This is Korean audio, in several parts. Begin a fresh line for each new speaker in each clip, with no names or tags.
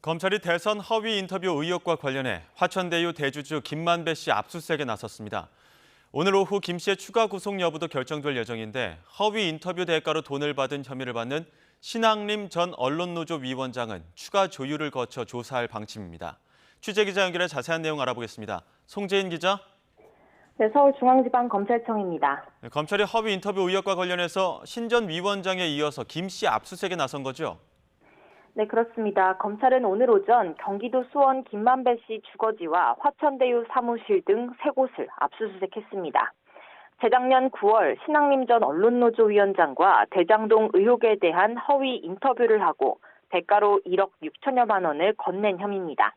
검찰이 대선 허위 인터뷰 의혹과 관련해 화천대유 대주주 김만배 씨 압수수색에 나섰습니다. 오늘 오후 김 씨의 추가 구속 여부도 결정될 예정인데 허위 인터뷰 대가로 돈을 받은 혐의를 받는 신학림 전 언론노조 위원장은 추가 조율을 거쳐 조사할 방침입니다. 취재기자 연결해 자세한 내용 알아보겠습니다. 송재인 기자.
네, 서울중앙지방검찰청입니다.
검찰이 허위 인터뷰 의혹과 관련해서 신 전 위원장에 이어서 김 씨 압수수색에 나선 거죠?
네, 그렇습니다. 검찰은 오늘 오전 경기도 수원 김만배 씨 주거지와 화천대유 사무실 등 3곳을 압수수색했습니다. 재작년 9월 신학림 전 언론노조 위원장과 대장동 의혹에 대한 허위 인터뷰를 하고 대가로 1억 6천여만 원을 건넨 혐의입니다.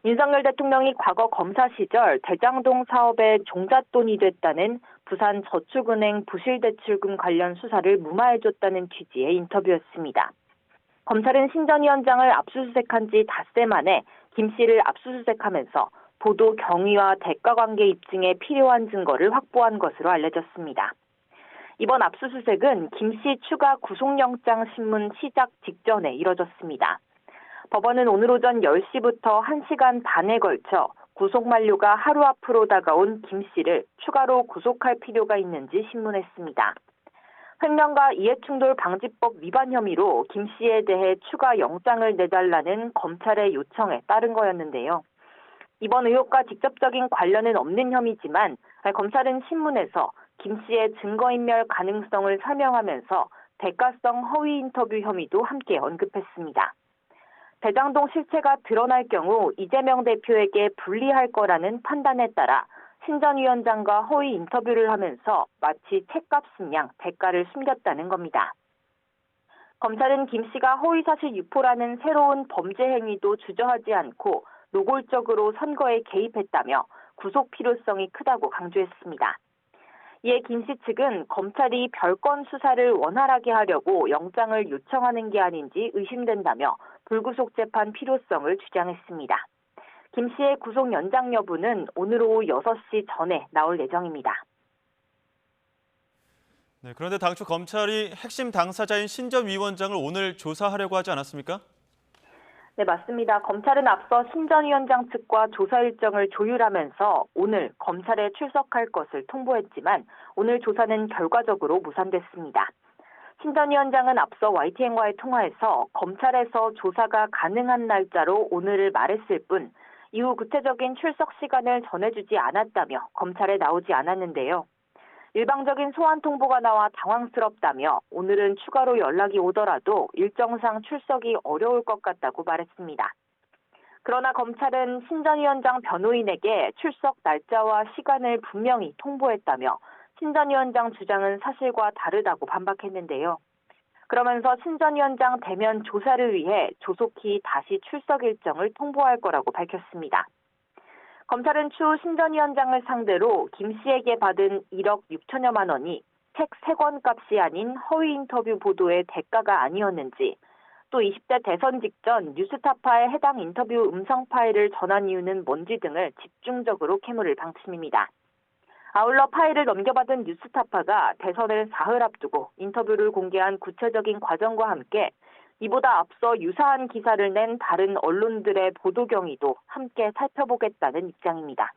윤석열 대통령이 과거 검사 시절 대장동 사업의 종잣돈이 됐다는 부산저축은행 부실대출금 관련 수사를 무마해줬다는 취지의 인터뷰였습니다. 검찰은 신 전 위원장을 압수수색한 지 닷새 만에 김 씨를 압수수색하면서 보도 경위와 대가관계 입증에 필요한 증거를 확보한 것으로 알려졌습니다. 이번 압수수색은 김 씨 추가 구속영장 신문 시작 직전에 이뤄졌습니다. 법원은 오늘 오전 10시부터 1시간 반에 걸쳐 구속 만료가 하루 앞으로 다가온 김 씨를 추가로 구속할 필요가 있는지 신문했습니다. 횡령과 이해충돌 방지법 위반 혐의로 김 씨에 대해 추가 영장을 내달라는 검찰의 요청에 따른 거였는데요. 이번 의혹과 직접적인 관련은 없는 혐의지만 검찰은 신문에서 김 씨의 증거인멸 가능성을 설명하면서 대가성 허위 인터뷰 혐의도 함께 언급했습니다. 대장동 실체가 드러날 경우 이재명 대표에게 불리할 거라는 판단에 따라 신 전 위원장과 허위 인터뷰를 하면서 마치 책값인 양 대가를 숨겼다는 겁니다. 검찰은 김 씨가 허위사실 유포라는 새로운 범죄 행위도 주저하지 않고 노골적으로 선거에 개입했다며 구속 필요성이 크다고 강조했습니다. 이에 김 씨 측은 검찰이 별건 수사를 원활하게 하려고 영장을 요청하는 게 아닌지 의심된다며 불구속 재판 필요성을 주장했습니다. 김 씨의 구속 연장 여부는 오늘 오후 6시 전에 나올 예정입니다.
네, 그런데 당초 검찰이 핵심 당사자인 신 전 위원장을 오늘 조사하려고 하지 않았습니까?
네, 맞습니다. 검찰은 앞서 신 전 위원장 측과 조사 일정을 조율하면서 오늘 검찰에 출석할 것을 통보했지만 오늘 조사는 결과적으로 무산됐습니다. 신 전 위원장은 앞서 YTN과의 통화에서 검찰에서 조사가 가능한 날짜로 오늘을 말했을 뿐 이후 구체적인 출석 시간을 전해주지 않았다며 검찰에 나오지 않았는데요. 일방적인 소환 통보가 나와 당황스럽다며 오늘은 추가로 연락이 오더라도 일정상 출석이 어려울 것 같다고 말했습니다. 그러나 검찰은 신 전 위원장 변호인에게 출석 날짜와 시간을 분명히 통보했다며 신 전 위원장 주장은 사실과 다르다고 반박했는데요. 그러면서 신 전 위원장 대면 조사를 위해 조속히 다시 출석 일정을 통보할 거라고 밝혔습니다. 검찰은 추후 신 전 위원장을 상대로 김 씨에게 받은 1억 6천여만 원이 책 3권 값이 아닌 허위 인터뷰 보도의 대가가 아니었는지, 또 20대 대선 직전 뉴스타파에 해당 인터뷰 음성 파일을 전한 이유는 뭔지 등을 집중적으로 캐물을 방침입니다. 아울러 파일을 넘겨받은 뉴스타파가 대선을 사흘 앞두고 인터뷰를 공개한 구체적인 과정과 함께 이보다 앞서 유사한 기사를 낸 다른 언론들의 보도 경위도 함께 살펴보겠다는 입장입니다.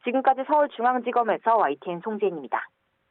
지금까지 서울중앙지검에서 YTN 송재인입니다.